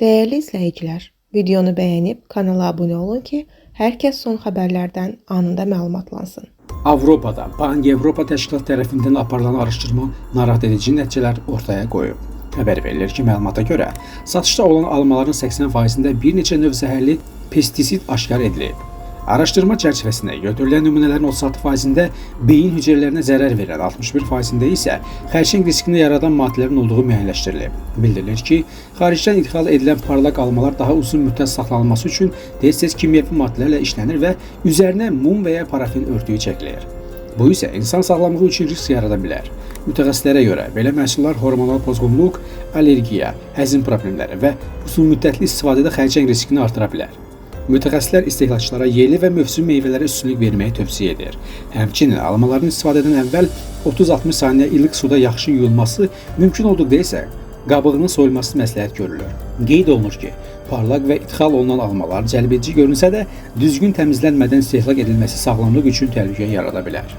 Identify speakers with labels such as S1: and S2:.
S1: Değerli izləyicilər, videonu bəyənib kanala abunə olun ki, hər kəs son xəbərlərdən anında məlumatlansın.
S2: Avropada Pan-Avropa Təşkilatı tərəfindən aparılan araşdırma narahat edici nəticələr ortaya qoyub. Xəbər verilir ki, məlumata görə satışda olan almaların 80%-də bir neçə növ zəhərli pestisid aşkar edilib. Araşdırma çərçivəsində götürülən nümunələrin 36%-də beyin hüceyrələrinə zərər verən, 61%-də isə xərçəng riskini yaradan maddələrin olduğu müəyyənləşdirilib. Bildirilir ki, xaricdən idxal edilən parlaq almalar daha uzun müddət saxlanılması üçün tez-tez kimyəvi maddələrlə işlənir və üzərinə mum və ya parafin örtüyü çəkilir. Bu isə insan sağlamlığı üçün risk yarada bilər. Mütəxəssislərə görə belə məhsullar hormonal pozğunluq, allergiya, həzm problemləri və uzunmüddətli istifadədə xərçəng riskini artıra bilər. Mütəxəssislər istehlakçılara yerli və mövsüm meyvələrə üstünlük verməyi tövsiyə edir. Həmçinin almaların istifadədən əvvəl 30-60 saniyə ilıq suda yaxşı yuyulması, mümkün olduqda isə qabığının soyulması məsləhət görülür. Qeyd olunur ki, parlaq və idxal olunan almalar cəlbedici görünsə də, düzgün təmizlənmədən istehlak edilməsi sağlamlıq üçün təhlükə yarada bilər.